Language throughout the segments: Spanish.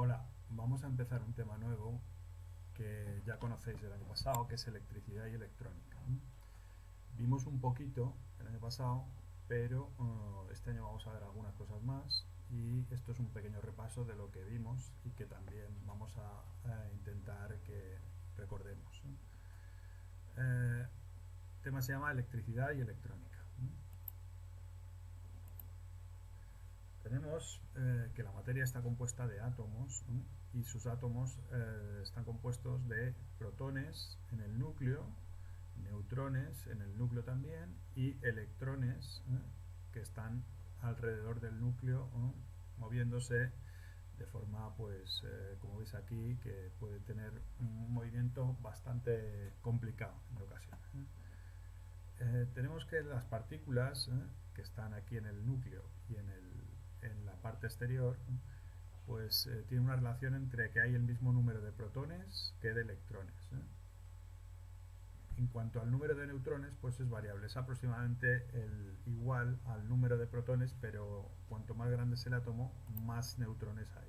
Hola, vamos a empezar un tema nuevo que ya conocéis del año pasado, que es electricidad y electrónica. Vimos un poquito el año pasado, pero este año vamos a ver algunas cosas más y esto es un pequeño repaso de lo que vimos y que también vamos a intentar que recordemos. El tema se llama electricidad y electrónica. Tenemos que la materia está compuesta de átomos, y sus átomos están compuestos de protones en el núcleo, neutrones en el núcleo también y electrones que están alrededor del núcleo, moviéndose de forma, pues, como veis aquí, que puede tener un movimiento bastante complicado en ocasiones. Tenemos que las partículas que están aquí en el núcleo y en la parte exterior, pues tiene una relación entre que hay el mismo número de protones que de electrones. En cuanto al número de neutrones, pues es variable, es aproximadamente igual al número de protones, pero cuanto más grande es el átomo, más neutrones hay.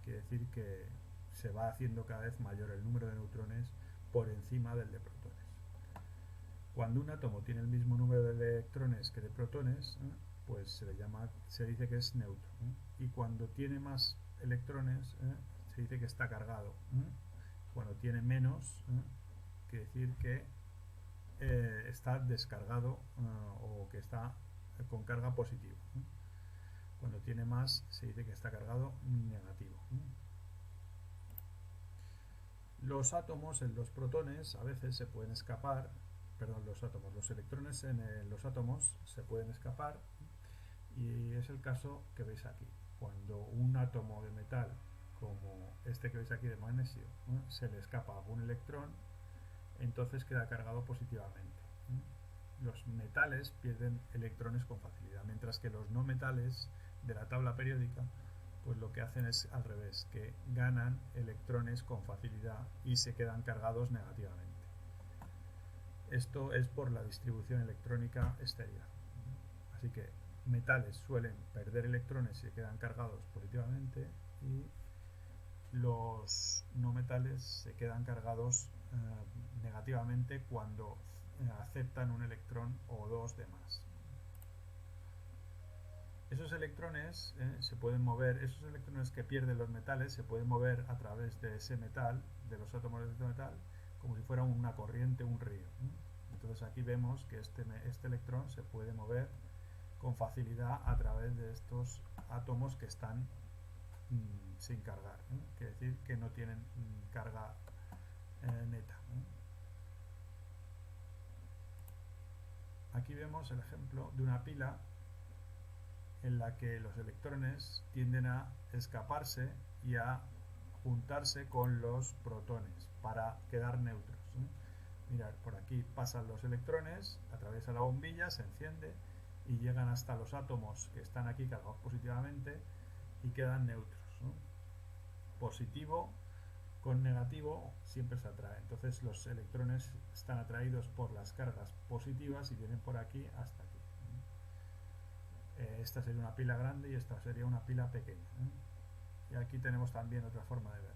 Quiere decir que se va haciendo cada vez mayor el número de neutrones por encima del de protones. Cuando un átomo tiene el mismo número de electrones que de protones, pues se dice que es neutro. Y cuando tiene más electrones, se dice que está cargado. Cuando tiene menos, quiere decir que está descargado, o que está con carga positiva. Cuando tiene más, se dice que está cargado negativo. Los átomos en los protones a veces se pueden escapar, perdón, los electrones en los átomos se pueden escapar, y es el caso que veis aquí. Cuando un átomo de metal, como este que veis aquí de magnesio, se le escapa un electrón, entonces queda cargado positivamente. Los metales pierden electrones con facilidad, mientras que los no metales de la tabla periódica, pues lo que hacen es al revés, que ganan electrones con facilidad y se quedan cargados negativamente. Esto es por la distribución electrónica exterior. Así que metales suelen perder electrones y se quedan cargados positivamente, y los no metales se quedan cargados negativamente cuando aceptan un electrón o dos de más. Esos electrones se pueden mover, esos electrones que pierden los metales se pueden mover a través de ese metal, de los átomos de ese metal, como si fuera una corriente, un río. Entonces aquí vemos que este electrón se puede mover con facilidad a través de estos átomos que están sin cargar, quiere decir que no tienen carga neta. Aquí vemos el ejemplo de una pila en la que los electrones tienden a escaparse y a juntarse con los protones para quedar neutros. Mirad, por aquí pasan los electrones, atraviesa la bombilla, se enciende y llegan hasta los átomos que están aquí cargados positivamente y quedan neutros. Positivo con negativo siempre se atrae, entonces los electrones están atraídos por las cargas positivas y vienen por aquí hasta aquí. Esta sería una pila grande y esta sería una pila pequeña. Y aquí tenemos también otra forma de verlo.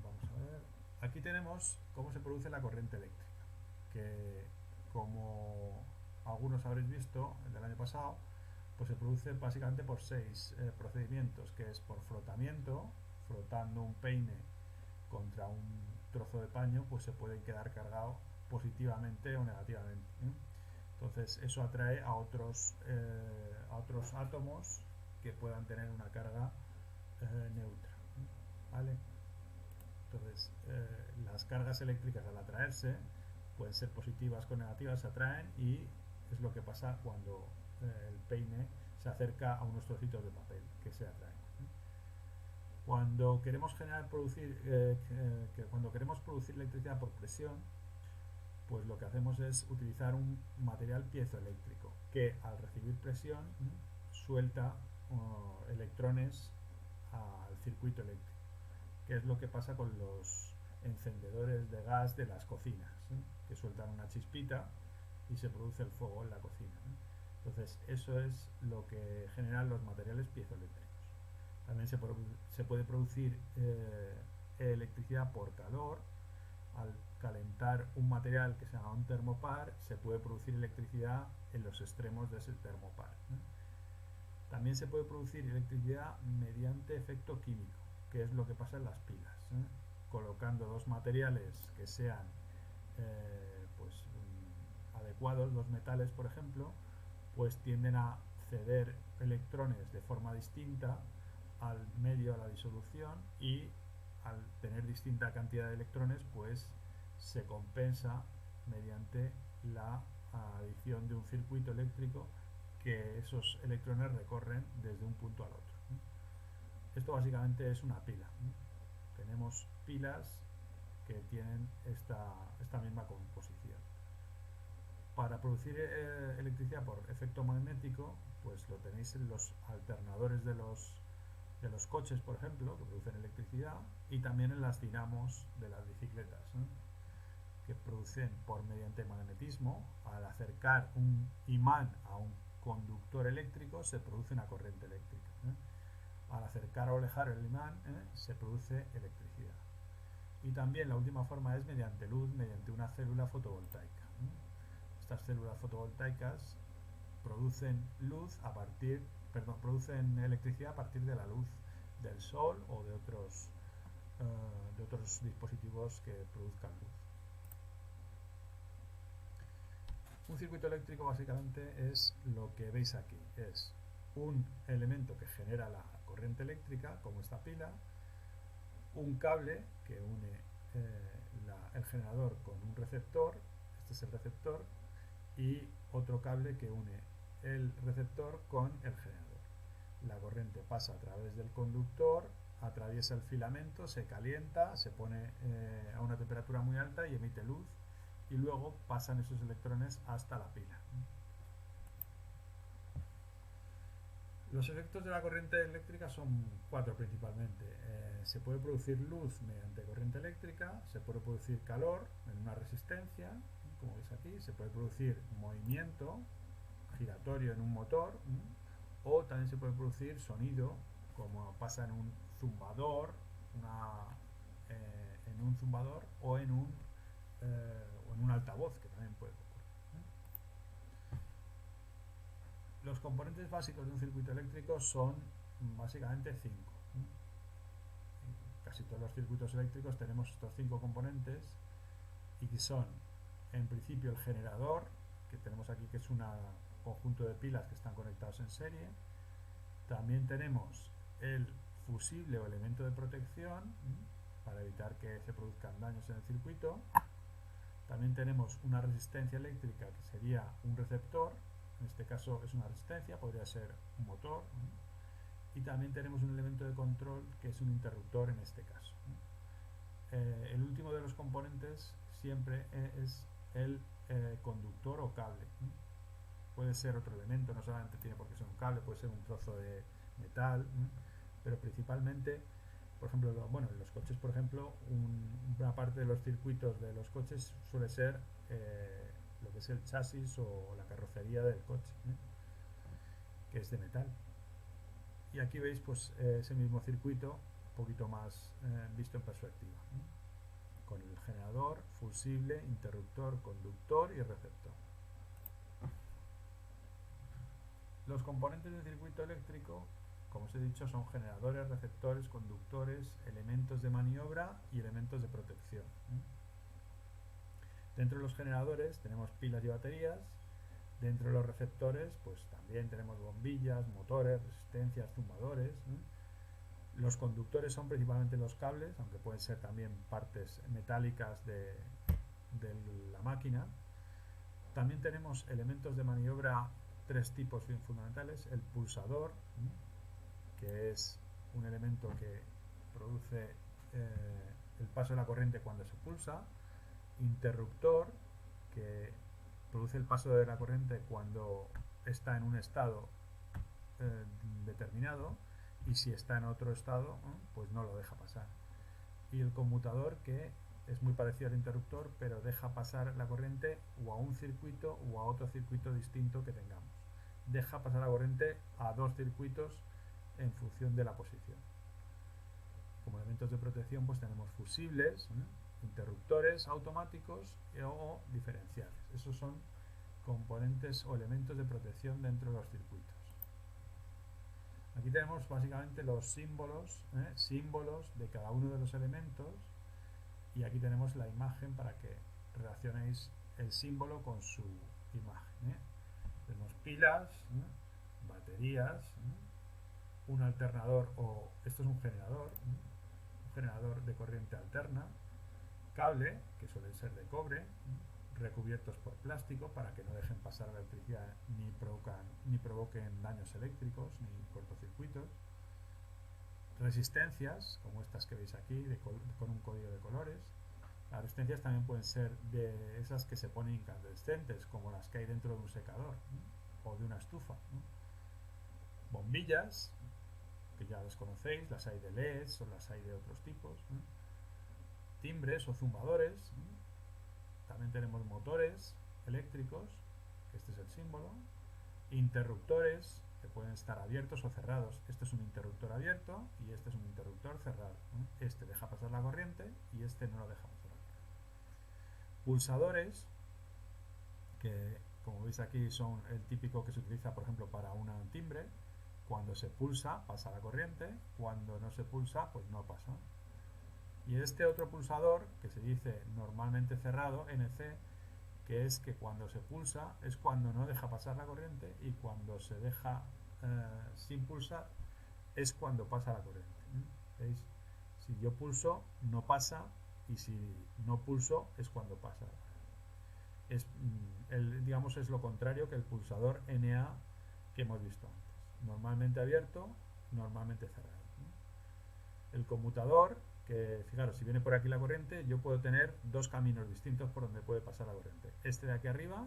Vamos a ver. Aquí tenemos cómo se produce la corriente eléctrica, que, como algunos habréis visto el del año pasado, pues se produce básicamente por 6 procedimientos, que es por frotamiento. Frotando un peine contra un trozo de paño, pues se puede quedar cargado positivamente o negativamente. Entonces eso atrae a otros átomos que puedan tener una carga neutra. ¿Vale? Entonces las cargas eléctricas, al atraerse, pueden ser positivas con negativas, se atraen, y es lo que pasa cuando el peine se acerca a unos trocitos de papel que se atraen. Cuando queremos cuando queremos producir electricidad por presión, pues lo que hacemos es utilizar un material piezoeléctrico que, al recibir presión, suelta electrones al circuito eléctrico, que es lo que pasa con los encendedores de gas de las cocinas, que sueltan una chispita y se produce el fuego en la cocina. Entonces eso es lo que generan los materiales piezoeléctricos. También se puede producir electricidad por calor. Al calentar un material que se llama un termopar, se puede producir electricidad en los extremos de ese termopar. También se puede producir electricidad mediante efecto químico, que es lo que pasa en las pilas. Colocando dos materiales que sean adecuados, dos metales por ejemplo, pues tienden a ceder electrones de forma distinta al medio, a la disolución, y al tener distinta cantidad de electrones pues se compensa mediante la adición de un circuito eléctrico que esos electrones recorren desde un punto al otro. Esto básicamente es una pila. Tenemos pilas que tienen esta misma composición. Para producir electricidad por efecto magnético, pues lo tenéis en los alternadores de los coches, por ejemplo, que producen electricidad, y también en las dinamos de las bicicletas, que producen mediante magnetismo. Al acercar un imán a un conductor eléctrico se produce una corriente eléctrica. Al acercar o alejar el imán se produce electricidad. Y también la última forma es mediante luz, mediante una célula fotovoltaica. Estas células fotovoltaicas producen producen electricidad a partir de la luz del sol o de otros dispositivos que produzcan luz. Un circuito eléctrico básicamente es lo que veis aquí, es un elemento que genera la corriente eléctrica, como esta pila, un cable que une el generador con un receptor, este es el receptor, y otro cable que une el receptor con el generador. La corriente pasa a través del conductor, atraviesa el filamento, se calienta, se pone a una temperatura muy alta y emite luz, y luego pasan esos electrones hasta la pila. Los efectos de la corriente eléctrica son 4 principalmente. Se puede producir luz mediante corriente eléctrica, se puede producir calor en una resistencia, como veis aquí, se puede producir movimiento giratorio en un motor, o también se puede producir sonido, como pasa en un zumbador, o en un altavoz, que también puede ocurrir. Los componentes básicos de un circuito eléctrico son básicamente 5. En casi todos los circuitos eléctricos tenemos estos 5 componentes, y que son, en principio, el generador, que tenemos aquí, que es un conjunto de pilas que están conectados en serie. También tenemos el fusible o elemento de protección, para evitar que se produzcan daños en el circuito. También tenemos una resistencia eléctrica, que sería un receptor, en este caso es una resistencia, podría ser un motor. Y también tenemos un elemento de control, que es un interruptor en este caso. El último de los componentes siempre es el conductor o cable. Puede ser otro elemento, no solamente tiene por qué ser un cable, puede ser un trozo de metal, pero principalmente, por ejemplo, en los coches, por ejemplo, una parte de los circuitos de los coches suele ser lo que es el chasis o la carrocería del coche, que es de metal. Y aquí veis pues ese mismo circuito, un poquito más visto en perspectiva, con el generador, fusible, interruptor, conductor y receptor. Los componentes del circuito eléctrico, como os he dicho, son generadores, receptores, conductores, elementos de maniobra y elementos de protección. Dentro de los generadores tenemos pilas y baterías. Dentro de los receptores pues también tenemos bombillas, motores, resistencias, zumbadores. Los conductores son principalmente los cables, aunque pueden ser también partes metálicas de la máquina. También tenemos elementos de maniobra, 3 tipos fundamentales: el pulsador, que es un elemento que produce el paso de la corriente cuando se pulsa; interruptor, que produce el paso de la corriente cuando está en un estado determinado, y si está en otro estado pues no lo deja pasar; y el conmutador, que es muy parecido al interruptor, pero deja pasar la corriente o a un circuito o a otro circuito distinto que tengamos. deja pasar la corriente a dos circuitos en función de la posición. Como elementos de protección pues tenemos fusibles, interruptores automáticos o diferenciales. Esos son componentes o elementos de protección dentro de los circuitos. Aquí tenemos básicamente los símbolos de cada uno de los elementos, y aquí tenemos la imagen para que relacionéis el símbolo con su imagen. Tenemos pilas, baterías, un alternador, o esto es un generador de corriente alterna, cable, que suelen ser de cobre, recubiertos por plástico para que no dejen pasar la electricidad ni provoquen daños eléctricos ni cortocircuitos, resistencias como estas que veis aquí con un código de colores. Las resistencias también pueden ser de esas que se ponen incandescentes, como las que hay dentro de un secador o de una estufa. Bombillas, que ya las conocéis, las hay de LEDs o las hay de otros tipos. Timbres o zumbadores. También tenemos motores eléctricos, que este es el símbolo. Interruptores, que pueden estar abiertos o cerrados. Este es un interruptor abierto y este es un interruptor cerrado. Este deja pasar la corriente y este no lo deja pasar. Pulsadores, que como veis aquí son el típico que se utiliza por ejemplo para un timbre. Cuando se pulsa pasa la corriente, cuando no se pulsa pues no pasa. Y este otro pulsador, que se dice normalmente cerrado, NC, que es que cuando se pulsa es cuando no deja pasar la corriente, y cuando se deja sin pulsar es cuando pasa la corriente. ¿Veis? Si yo pulso no pasa, y si no pulso es cuando pasa. Digamos, es lo contrario que el pulsador NA que hemos visto antes. Normalmente abierto, normalmente cerrado. El conmutador, que fijaros, si viene por aquí la corriente, yo puedo tener dos caminos distintos por donde puede pasar la corriente. Este de aquí arriba,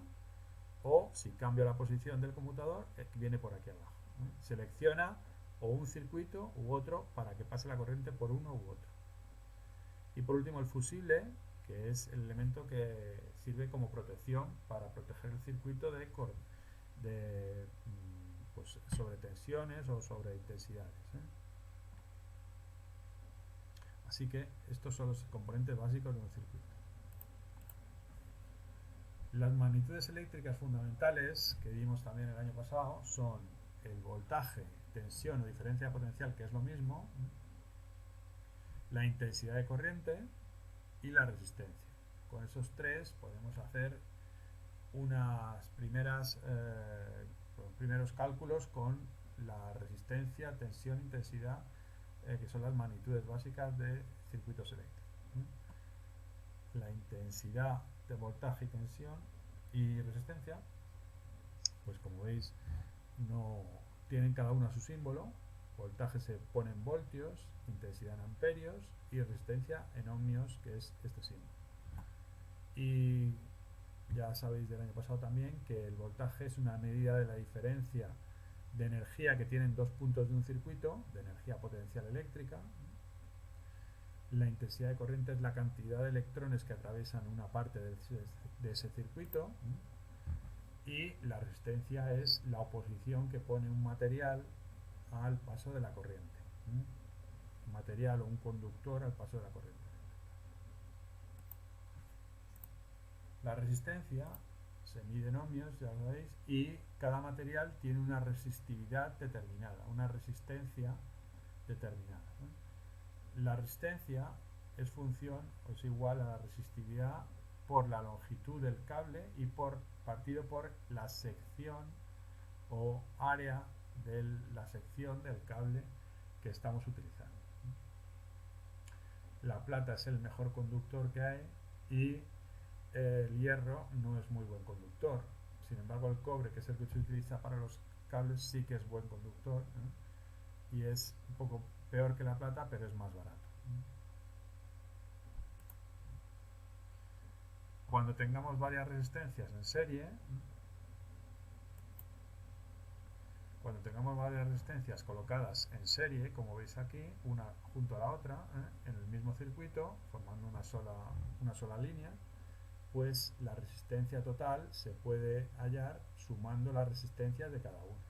o si cambio la posición del conmutador, viene por aquí abajo. Selecciona o un circuito u otro para que pase la corriente por uno u otro. Y por último el fusible, que es el elemento que sirve como protección para proteger el circuito de pues, sobre tensiones o sobre intensidades. Así que estos son los componentes básicos de un circuito. Las magnitudes eléctricas fundamentales que vimos también el año pasado son el voltaje, tensión o diferencia potencial, que es lo mismo, la intensidad de corriente y la resistencia. Con esos tres podemos hacer primeros cálculos con la resistencia, tensión, intensidad, que son las magnitudes básicas de circuitos eléctricos. La intensidad de voltaje, tensión y resistencia, pues como veis, no tienen cada uno su símbolo. Voltaje se pone en voltios, intensidad en amperios y resistencia en ohmios, que es este símbolo. Y ya sabéis del año pasado también que el voltaje es una medida de la diferencia de energía que tienen dos puntos de un circuito, de energía potencial eléctrica. La intensidad de corriente es la cantidad de electrones que atraviesan una parte de ese circuito, y la resistencia es la oposición que pone un material al paso de la corriente. Un material o un conductor al paso de la corriente. La resistencia se mide en ohmios, ya lo veis, y cada material tiene una resistividad determinada, una resistencia determinada. La resistencia es función o es igual a la resistividad por la longitud del cable y partido por la sección o área de la sección del cable que estamos utilizando. La plata es el mejor conductor que hay y el hierro no es muy buen conductor. Sin embargo, el cobre, que es el que se utiliza para los cables, sí que es buen conductor, y es un poco peor que la plata, pero es más barato. Cuando tengamos varias resistencias en serie, cuando tengamos varias resistencias colocadas en serie, como veis aquí, una junto a la otra, en el mismo circuito, formando una sola línea, pues la resistencia total se puede hallar sumando las resistencias de cada uno.